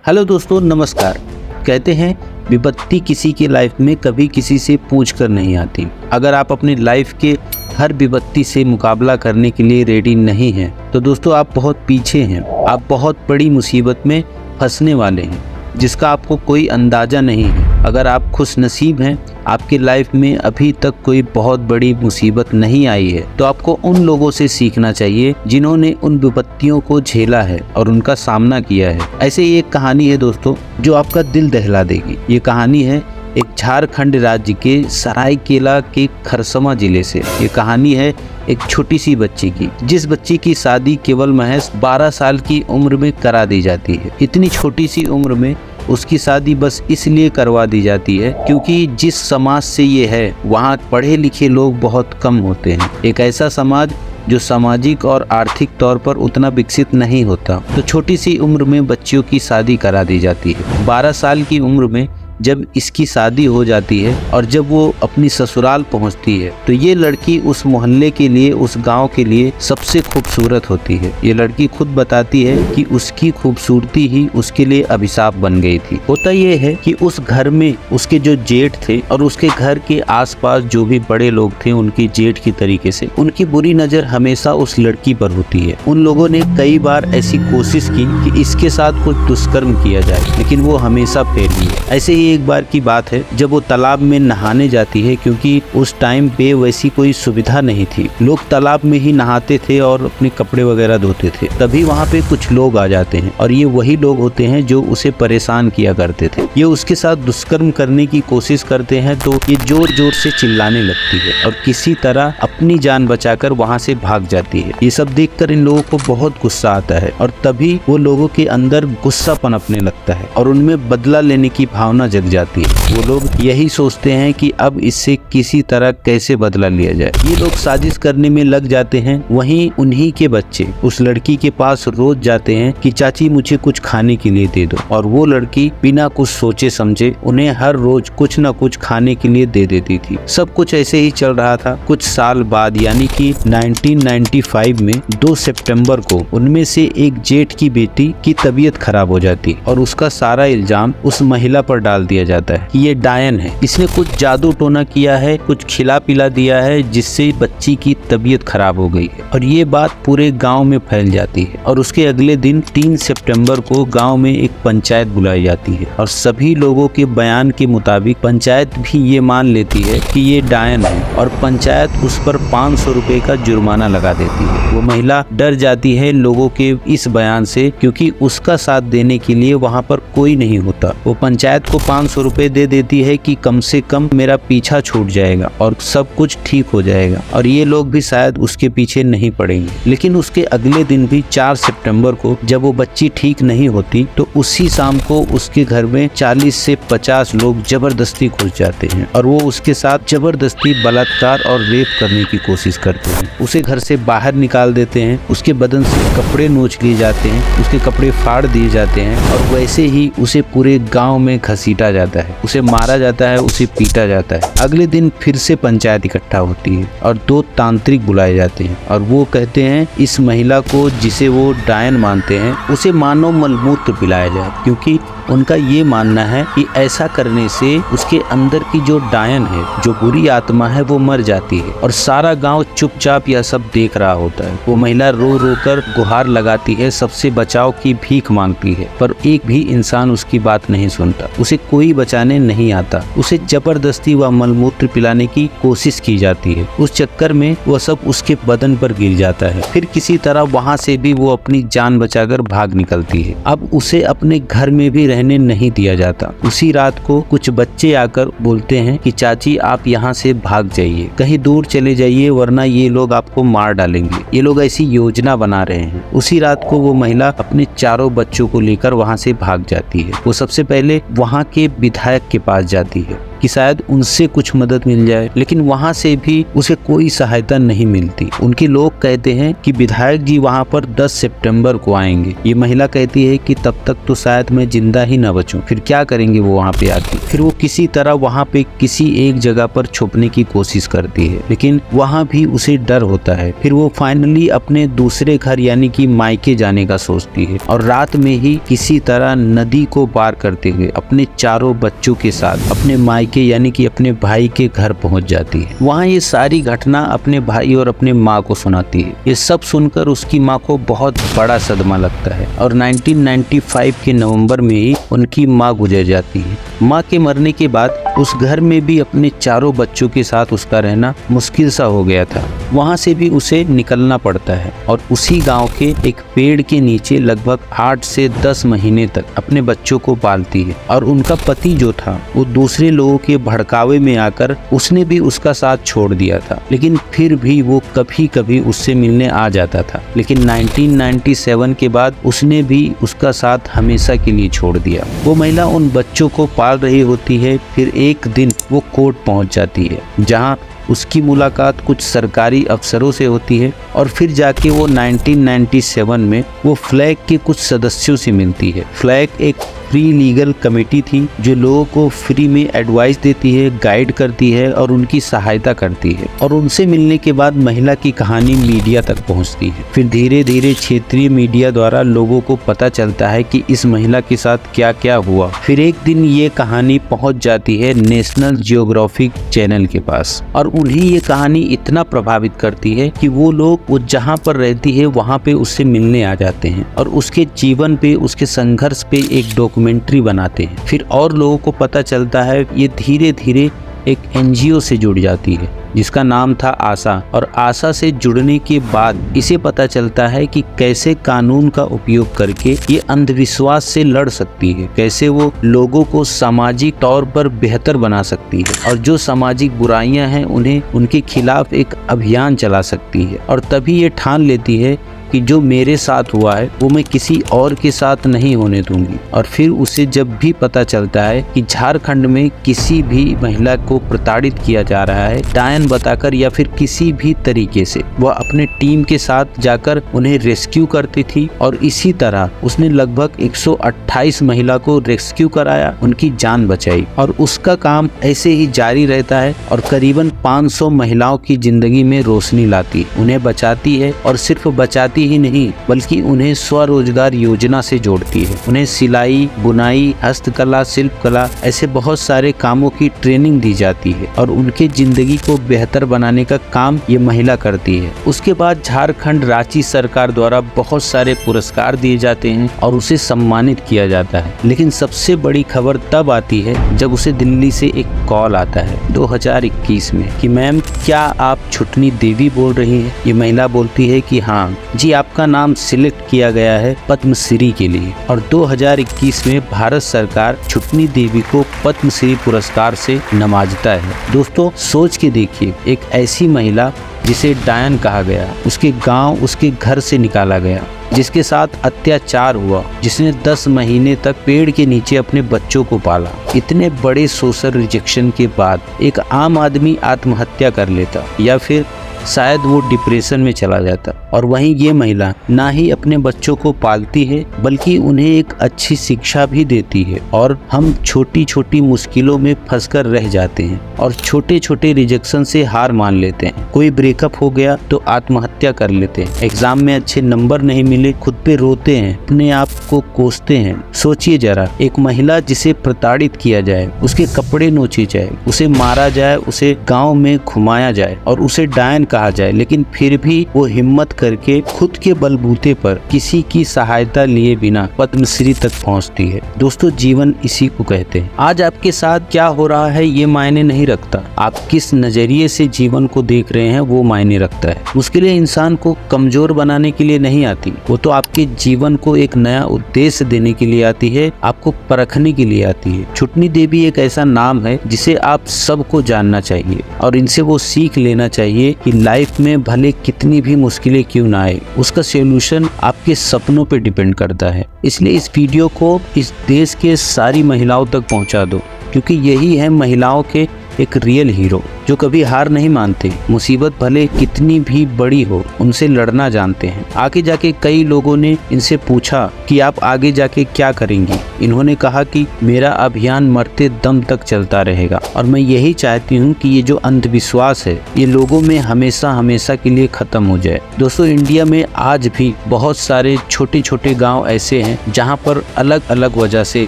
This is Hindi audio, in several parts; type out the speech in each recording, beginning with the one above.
हेलो दोस्तों, नमस्कार। कहते हैं विपत्ति किसी की लाइफ में कभी किसी से पूछ कर नहीं आती। अगर आप अपनी लाइफ के हर विपत्ति से मुकाबला करने के लिए रेडी नहीं हैं तो दोस्तों आप बहुत पीछे हैं। आप बहुत बड़ी मुसीबत में फंसने वाले हैं जिसका आपको कोई अंदाज़ा नहीं है। अगर आप खुशनसीब हैं, आपकी लाइफ में अभी तक कोई बहुत बड़ी मुसीबत नहीं आई है, तो आपको उन लोगों से सीखना चाहिए जिन्होंने उन विपत्तियों को झेला है और उनका सामना किया है। ऐसे ही एक कहानी है दोस्तों जो आपका दिल दहला देगी। ये कहानी है एक झारखंड राज्य के सरायकेला के खरसवां जिले से। ये कहानी है एक छोटी सी बच्ची की, जिस बच्ची की शादी केवल महज 12 साल की उम्र में करा दी जाती है। इतनी छोटी सी उम्र में उसकी शादी बस इसलिए करवा दी जाती है क्योंकि जिस समाज से ये है वहाँ पढ़े लिखे लोग बहुत कम होते हैं। एक ऐसा समाज जो सामाजिक और आर्थिक तौर पर उतना विकसित नहीं होता, तो छोटी सी उम्र में बच्चियों की शादी करा दी जाती है। 12 साल की उम्र में जब इसकी शादी हो जाती है और जब वो अपनी ससुराल पहुंचती है तो ये लड़की उस मोहल्ले के लिए, उस गांव के लिए सबसे खूबसूरत होती है। ये लड़की खुद बताती है कि उसकी खूबसूरती ही उसके लिए अभिशाप बन गई थी। होता ये है कि उस घर में उसके जो जेठ थे और उसके घर के आसपास जो भी बड़े लोग थे, उनकी जेठ की तरीके से उनकी बुरी नज़र हमेशा उस लड़की पर होती है। उन लोगों ने कई बार ऐसी कोशिश की कि इसके साथ कुछ दुष्कर्म किया जाए, लेकिन वो हमेशा फेल हुई। ऐसे ही एक बार की बात है जब वो तालाब में नहाने जाती है, क्योंकि उस टाइम पे वैसी कोई सुविधा नहीं थी। लोग तालाब में ही नहाते थे और अपने कपड़े वगैरह धोते थे। तभी वहाँ पे कुछ लोग आ जाते हैं और ये वही लोग होते हैं जो उसे परेशान किया करते थे। ये उसके साथ दुष्कर्म करने की कोशिश करते हैं तो ये जोर जोर से चिल्लाने लगती है और किसी तरह अपनी जान बचाकर वहाँ से भाग जाती है। ये सब देखकर इन लोगों को बहुत गुस्सा आता है और तभी वो लोगों के अंदर गुस्सा पनपने लगता है और उनमें बदला लेने की भावना जग जाती है। वो लोग यही सोचते हैं कि अब इससे किसी तरह कैसे बदला लिया जाए। ये लोग साजिश करने में लग जाते हैं। वहीं उन्हीं के बच्चे उस लड़की के पास रोज जाते हैं कि चाची मुझे कुछ खाने के लिए दे दो, और वो लड़की बिना कुछ सोचे समझे उन्हें हर रोज कुछ न कुछ खाने के लिए दे देती थी। सब कुछ ऐसे ही चल रहा था। कुछ साल बाद यानी कि 1995 में 2 सितंबर को उनमें से एक जेठ की बेटी की तबीयत खराब हो जाती और उसका सारा इल्जाम उस महिला पर डाल दिया जाता है कि ये डायन है, इसने कुछ जादू टोना किया है, कुछ खिला पिला दिया है जिससे बच्ची की तबीयत खराब हो गई है। और ये बात पूरे गांव में फैल जाती है और उसके अगले दिन 3 सितंबर को गांव में एक पंचायत बुलाई जाती है और सभी लोगों के बयान के मुताबिक पंचायत भी ये मान लेती है कि ये डायन है और पंचायत उस पर 500 रुपए का जुर्माना लगा देती है। वो महिला डर जाती है लोगों के इस बयान से, क्योंकि उसका साथ देने के लिए वहाँ पर कोई नहीं होता। वो पंचायत को 500 रुपए दे देती है कि कम से कम मेरा पीछा छूट जाएगा और सब कुछ ठीक हो जाएगा, और ये लोग भी शायद उसके पीछे नहीं पड़ेंगे। लेकिन उसके अगले दिन भी 4 सितंबर को जब वो बच्ची ठीक नहीं होती तो उसी शाम को उसके घर में 40 से 50 लोग जबरदस्ती घुस जाते हैं और वो उसके साथ जबरदस्ती बलात्कार और रेप करने की कोशिश करते हैं। उसे घर से बाहर निकाल देते हैं, उसके बदन से कपड़े नोच लिए जाते हैं, उसके कपड़े फाड़ दिए जाते हैं और वैसे ही उसे पूरे गाँव में घसीटा जाता है, उसे मारा जाता है, उसे पीटा जाता है। अगले दिन फिर से पंचायत इकट्ठा होती है और 2 तांत्रिक बुलाए जाते हैं और वो कहते हैं इस महिला को, जिसे वो डायन मानते हैं, उसे मानव मलमूत्र पिलाया जाए, क्योंकि उनका ये मानना है कि ऐसा करने से उसके अंदर की जो डायन है, जो बुरी आत्मा है, वो मर जाती है। और सारा गांव चुपचाप यह सब देख रहा होता है। वो महिला रो रो कर गुहार लगाती है, सबसे बचाव की भीख मांगती है, पर एक भी इंसान उसकी बात नहीं सुनता। उसे कोई बचाने नहीं आता। उसे जबरदस्ती व मलमूत्र पिलाने की कोशिश की जाती है। उस चक्कर में वह सब उसके बदन पर गिर जाता है। फिर किसी तरह वहाँ से भी वो अपनी जान बचाकर भाग निकलती है। अब उसे अपने घर में भी रहने नहीं दिया जाता। उसी रात को कुछ बच्चे आकर बोलते हैं कि चाची आप यहाँ से भाग जाइए, कहीं दूर चले जाइए, वरना ये लोग आपको मार डालेंगे। ये लोग ऐसी योजना बना रहे हैं। उसी रात को वो महिला अपने 4 बच्चों को लेकर वहाँ से भाग जाती है। वो सबसे पहले वहाँ के विधायक के पास जाती है कि शायद उनसे कुछ मदद मिल जाए, लेकिन वहाँ से भी उसे कोई सहायता नहीं मिलती। उनके लोग कहते हैं कि विधायक जी वहाँ पर 10 सितंबर को आएंगे। ये महिला कहती है कि तब तक तो शायद मैं जिंदा ही ना बचूं, फिर क्या करेंगे वो वहाँ पे आके। फिर वो किसी तरह वहाँ पे किसी एक जगह पर छुपने की कोशिश करती है, लेकिन वहाँ भी उसे डर होता है। फिर वो फाइनली अपने दूसरे घर यानी कि मायके जाने का सोचती है और रात में ही किसी तरह नदी को पार करते हुए अपने चारों बच्चों के साथ अपने मायके यानी कि अपने भाई के घर पहुंच जाती है। वहाँ ये सारी घटना अपने भाई और अपने माँ को सुनाती है। ये सब सुनकर उसकी माँ को बहुत बड़ा सदमा लगता है और 1995 के नवंबर में ही उनकी माँ गुजर जाती है। माँ के मरने के बाद उस घर में भी अपने चारों बच्चों के साथ उसका रहना मुश्किल सा हो गया था। वहाँ से भी उसे निकलना पड़ता है और उसी गांव के एक पेड़ के नीचे लगभग 8 से 10 महीने तक अपने बच्चों को पालती है। और उनका पति जो था वो दूसरे लोगों के भड़कावे में आकर उसने भी उसका साथ छोड़ दिया था, लेकिन फिर भी वो कभी कभी उससे मिलने आ जाता था। लेकिन 1997 के बाद उसने भी उसका साथ हमेशा के लिए छोड़ दिया। वो महिला उन बच्चों को पाल रही होती है। फिर एक दिन वो कोर्ट पहुंच जाती है, जहां उसकी मुलाकात कुछ सरकारी अफसरों से होती है और फिर जाके वो 1997 में वो फ्लैग के कुछ सदस्यों से मिलती है। फ्लैग एक फ्री लीगल कमेटी थी जो लोगों को फ्री में एडवाइस देती है, गाइड करती है और उनकी सहायता करती है। और उनसे मिलने के बाद महिला की कहानी मीडिया तक पहुंचती है। फिर धीरे धीरे क्षेत्रीय मीडिया द्वारा लोगों को पता चलता है कि इस महिला के साथ क्या क्या हुआ। फिर एक दिन ये कहानी पहुंच जाती है नेशनल जियोग्राफिक चैनल के पास और उन्हें ये कहानी इतना प्रभावित करती है कि वो लोग वो जहाँ पर रहती है वहाँ पे उससे मिलने आ जाते हैं और उसके जीवन पे, उसके संघर्ष पे एक डॉक्यूमेंट्री बनाते हैं। फिर और लोगों को पता चलता है, ये धीरे धीरे एक एनजीओ से जुड़ जाती है जिसका नाम था आशा। और आशा से जुड़ने के बाद इसे पता चलता है कि कैसे कानून का उपयोग करके ये अंधविश्वास से लड़ सकती है, कैसे वो लोगों को सामाजिक तौर पर बेहतर बना सकती है और जो सामाजिक बुराइयां हैं उन्हें उनके खिलाफ एक अभियान चला सकती है। और तभी ये ठान लेती है कि जो मेरे साथ हुआ है वो मैं किसी और के साथ नहीं होने दूंगी। और फिर उसे जब भी पता चलता है कि झारखंड में किसी भी महिला को प्रताड़ित किया जा रहा है डायन बताकर या फिर किसी भी तरीके से, वह अपने टीम के साथ जाकर उन्हें रेस्क्यू करती थी। और इसी तरह उसने लगभग 128 महिला को रेस्क्यू कराया, उनकी जान बचाई और उसका काम ऐसे ही जारी रहता है और करीबन 500 महिलाओं की जिंदगी में रोशनी लाती, उन्हें बचाती है। और सिर्फ बचाती ही नहीं बल्कि उन्हें स्वरोजगार योजना से जोड़ती है। उन्हें सिलाई, बुनाई, हस्तकला, शिल्पकला ऐसे बहुत सारे कामों की ट्रेनिंग दी जाती है और उनके जिंदगी को बेहतर बनाने का काम ये महिला करती है। उसके बाद झारखंड राज्य सरकार द्वारा बहुत सारे पुरस्कार दिए जाते हैं और उसे सम्मानित किया जाता है। लेकिन सबसे बड़ी खबर तब आती है जब उसे दिल्ली से एक कॉल आता है 2021 में कि मैम क्या आप छुटनी देवी बोल रही हैं? ये महिला बोलती है कि हाँ जी, आपका नाम सिलेक्ट किया गया है पद्मश्री के लिए। और 2021 में भारत सरकार छुटनी देवी को पद्मश्री पुरस्कार से नवाजता है। दोस्तों सोच के देखिए, एक ऐसी महिला जिसे डायन कहा गया, उसके गांव, उसके घर से निकाला गया, जिसके साथ अत्याचार हुआ, जिसने 10 महीने तक पेड़ के नीचे अपने बच्चों को पाला। इतने बड़े सोशल रिजेक्शन के बाद एक आम आदमी आत्महत्या कर लेता या फिर शायद वो डिप्रेशन में चला जाता। और वहीं ये महिला ना ही अपने बच्चों को पालती है बल्कि उन्हें एक अच्छी शिक्षा भी देती है। और हम छोटी छोटी मुश्किलों में फंसकर रह जाते हैं और छोटे छोटे रिजेक्शन से हार मान लेते हैं। कोई ब्रेकअप हो गया तो आत्महत्या कर लेते हैं, एग्जाम में अच्छे नंबर नहीं मिले खुद पे रोते हैं, अपने आप को कोसते हैं। सोचिए जरा, एक महिला जिसे प्रताड़ित किया जाए, उसके कपड़े नोचे जाए, उसे मारा जाए, उसे गाँव में घुमाया जाए और उसे डायन कहा जाए, लेकिन फिर भी वो हिम्मत करके खुद के बलबूते पर किसी की सहायता लिए बिना पद्मश्री तक पहुंचती है। दोस्तों जीवन इसी को कहते हैं। आज आपके साथ क्या हो रहा है ये मायने नहीं रखता, आप किस नजरिए से जीवन को देख रहे हैं वो मायने रखता है। मुश्किलें इंसान को कमजोर बनाने के लिए नहीं आती, वो तो आपके जीवन को एक नया उद्देश्य देने के लिए आती है, आपको परखने के लिए आती है। छुटनी देवी एक ऐसा नाम है जिसे आप सबको जानना चाहिए और इनसे वो सीख लेना चाहिए कि लाइफ में भले कितनी भी मुश्किलें क्यों ना आए, उसका सॉल्यूशन आपके सपनों पे डिपेंड करता है। इसलिए इस वीडियो को इस देश के सारी महिलाओं तक पहुंचा दो क्योंकि यही है महिलाओं के एक रियल हीरो, जो कभी हार नहीं मानते। मुसीबत भले कितनी भी बड़ी हो, उनसे लड़ना जानते हैं। आगे जाके कई लोगों ने इनसे पूछा कि आप आगे जाके क्या करेंगी। इन्होंने कहा कि मेरा अभियान मरते दम तक चलता रहेगा और मैं यही चाहती हूँ कि ये जो अंधविश्वास है ये लोगों में हमेशा हमेशा के लिए खत्म हो जाए। दोस्तों, इंडिया में आज भी बहुत सारे छोटे छोटे गाँव ऐसे हैं जहाँ पर अलग अलग वजह से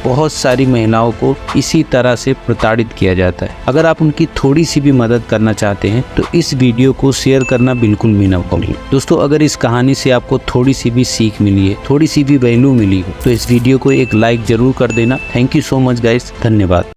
बहुत सारी महिलाओं को इसी तरह से प्रताड़ित किया जाता है। अगर आप उनकी थोड़ी सी भी मदद करना चाहते हैं तो इस वीडियो को शेयर करना बिल्कुल भी ना भूलिए। दोस्तों, अगर इस कहानी से आपको थोड़ी सी भी सीख मिली है, थोड़ी सी भी वैल्यू मिली हो, तो इस वीडियो को एक लाइक जरूर कर देना। Thank you so much guys, धन्यवाद।